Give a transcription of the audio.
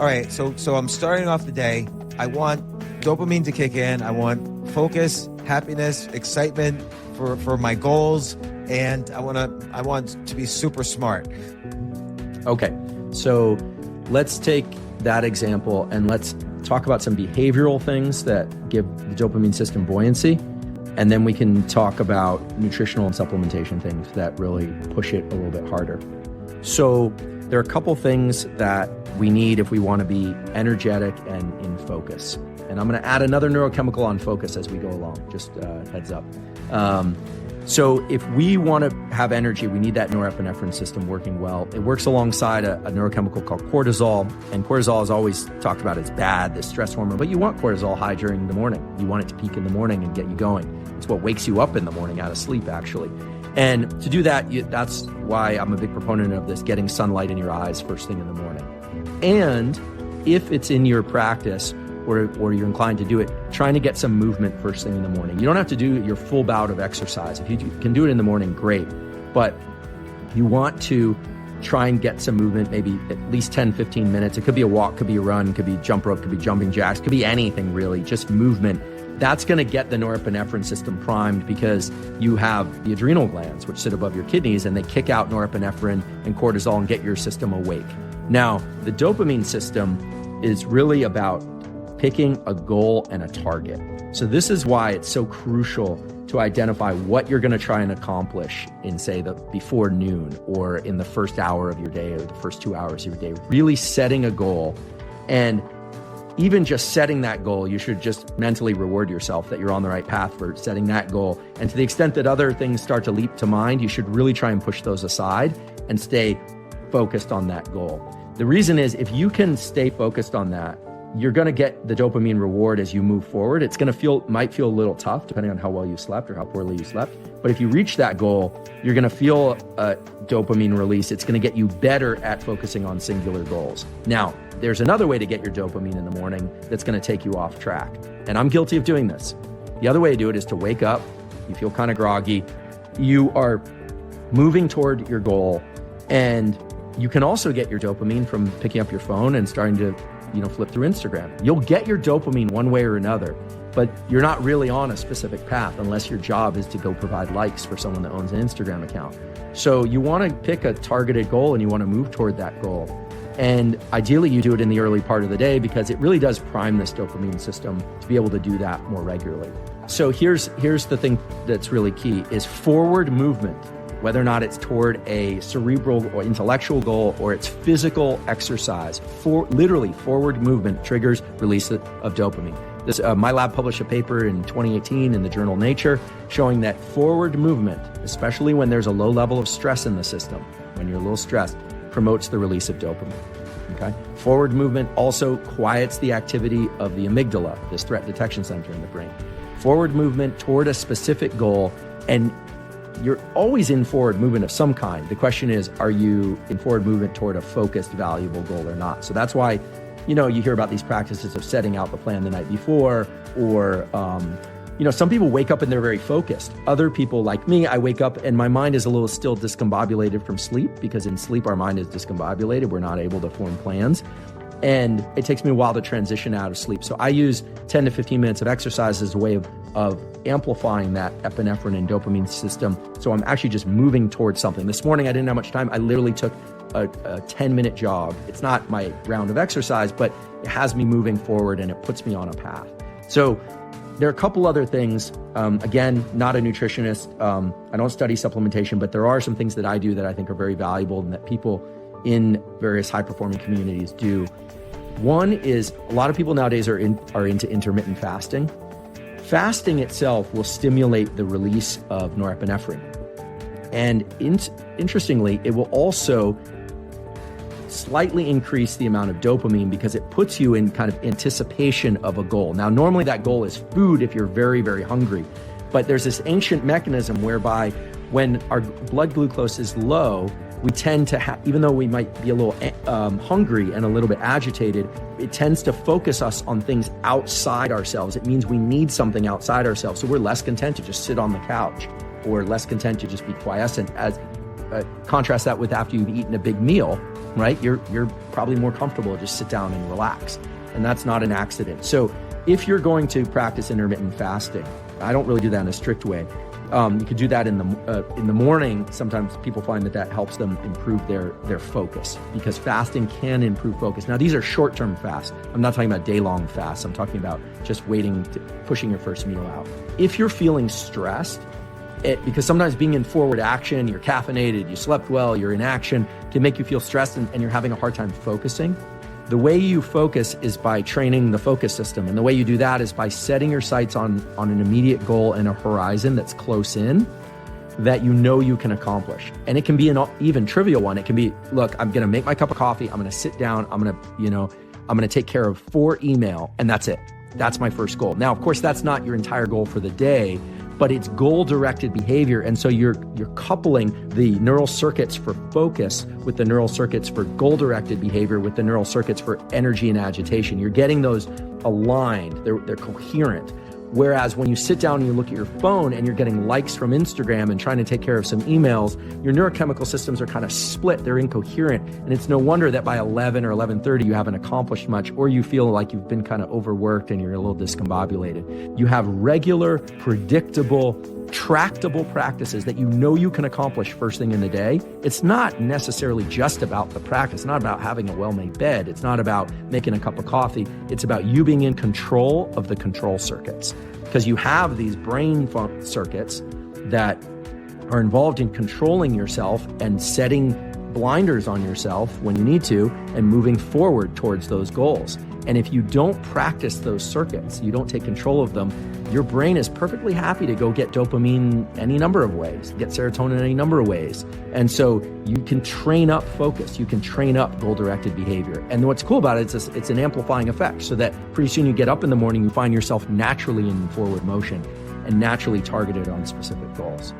all right, so I'm starting off the day. I want dopamine to kick in. I want focus, happiness, excitement for my goals, and I want to be super smart. Okay, so let's take that example and let's talk about some behavioral things that give the dopamine system buoyancy. And then we can talk about nutritional and supplementation things that really push it a little bit harder. So there are a couple things that we need if we want to be energetic and in focus. And I'm going to add another neurochemical on focus as we go along, just heads up. So if we want to have energy, we need that norepinephrine system working well. It works alongside a neurochemical called cortisol. And cortisol is always talked about as bad, this stress hormone, but you want cortisol high during the morning. You want it to peak in the morning and get you going. It's what wakes you up in the morning out of sleep, actually. And to do that, that's why I'm a big proponent of this, getting sunlight in your eyes first thing in the morning. And if it's in your practice, or you're inclined to do it, trying to get some movement first thing in the morning. You don't have to do your full bout of exercise. If you can do it in the morning, great. But you want to try and get some movement, maybe at least 10, 15 minutes. It could be a walk, could be a run, could be jump rope, could be jumping jacks, could be anything really, just movement. That's going to get the norepinephrine system primed because you have the adrenal glands, which sit above your kidneys, and they kick out norepinephrine and cortisol and get your system awake. Now, the dopamine system is really about picking a goal and a target. So this is why it's so crucial to identify what you're going to try and accomplish in, say, before noon or in the first hour of your day or the first 2 hours of your day. Really setting a goal, and even just setting that goal, you should just mentally reward yourself that you're on the right path for setting that goal. And to the extent that other things start to leap to mind, you should really try and push those aside and stay focused on that goal. The reason is, if you can stay focused on that, you're going to get the dopamine reward as you move forward. It's going to might feel a little tough depending on how well you slept or how poorly you slept. But if you reach that goal, you're going to feel a dopamine release. It's going to get you better at focusing on singular goals. Now, there's another way to get your dopamine in the morning that's going to take you off track. And I'm guilty of doing this. The other way to do it is to wake up, you feel kind of groggy, you are moving toward your goal, and you can also get your dopamine from picking up your phone and starting to flip through Instagram. You'll get your dopamine one way or another, but you're not really on a specific path unless your job is to go provide likes for someone that owns an Instagram account. So you want to pick a targeted goal and you want to move toward that goal. And ideally you do it in the early part of the day because it really does prime this dopamine system to be able to do that more regularly. So here's the thing that's really key is forward movement. Whether or not it's toward a cerebral or intellectual goal or it's physical exercise, literally forward movement triggers release of dopamine. My lab published a paper in 2018 in the journal Nature showing that forward movement, especially when there's a low level of stress in the system, when you're a little stressed, promotes the release of dopamine. Okay? Forward movement also quiets the activity of the amygdala, this threat detection center in the brain. Forward movement toward a specific goal, and you're always in forward movement of some kind. The question is, are you in forward movement toward a focused, valuable goal or not? So that's why, you hear about these practices of setting out the plan the night before, or, some people wake up and they're very focused. Other people like me, I wake up and my mind is a little still discombobulated from sleep, because in sleep, our mind is discombobulated. We're not able to form plans. And it takes me a while to transition out of sleep. So I use 10 to 15 minutes of exercise as a way of amplifying that epinephrine and dopamine system. So I'm actually just moving towards something. This morning, I didn't have much time. I literally took a 10-minute jog. It's not my round of exercise, but it has me moving forward and it puts me on a path. So there are a couple other things. Again, not a nutritionist. I don't study supplementation, but there are some things that I do that I think are very valuable and that people in various high-performing communities do. One is, a lot of people nowadays are into intermittent fasting. Fasting itself will stimulate the release of norepinephrine. And interestingly, it will also slightly increase the amount of dopamine because it puts you in kind of anticipation of a goal. Now, normally that goal is food if you're very, very hungry. But there's this ancient mechanism whereby when our blood glucose is low, we tend to even though we might be a little hungry and a little bit agitated, it tends to focus us on things outside ourselves. It means we need something outside ourselves. So we're less content to just sit on the couch or less content to just be quiescent. As contrast that with after you've eaten a big meal, right? You're probably more comfortable to just sit down and relax. And that's not an accident. So if you're going to practice intermittent fasting, I don't really do that in a strict way. You could do that in the morning. Sometimes people find that helps them improve their focus, because fasting can improve focus. Now, these are short-term fasts. I'm not talking about day-long fasts. I'm talking about just pushing your first meal out. If you're feeling stressed, because sometimes being in forward action, you're caffeinated, you slept well, you're in action, can make you feel stressed and you're having a hard time focusing. The way you focus is by training the focus system. And the way you do that is by setting your sights on an immediate goal and a horizon that's close in that you know you can accomplish. And it can be an even trivial one. It can be, look, I'm going to make my cup of coffee. I'm going to sit down. I'm going to take care of 4 email, and that's it. That's my first goal. Now, of course, that's not your entire goal for the day, but it's goal-directed behavior. And so you're coupling the neural circuits for focus with the neural circuits for goal-directed behavior with the neural circuits for energy and agitation. You're getting those aligned. They're coherent. Whereas when you sit down and you look at your phone and you're getting likes from Instagram and trying to take care of some emails, your neurochemical systems are kind of split. They're incoherent. And it's no wonder that by 11 or 11:30, you haven't accomplished much, or you feel like you've been kind of overworked and you're a little discombobulated. You have regular, predictable, tractable practices that you know you can accomplish first thing in the day. It's not necessarily just about the practice. It's not about having a well-made bed. It's not about making a cup of coffee. It's about you being in control of the control circuits, because you have these brain circuits that are involved in controlling yourself and setting blinders on yourself when you need to and moving forward towards those goals. And if you don't practice those circuits, you don't take control of them, your brain is perfectly happy to go get dopamine any number of ways, get serotonin any number of ways. And so you can train up focus, you can train up goal-directed behavior. And what's cool about it is it's an amplifying effect, so that pretty soon you get up in the morning, you find yourself naturally in forward motion and naturally targeted on specific goals.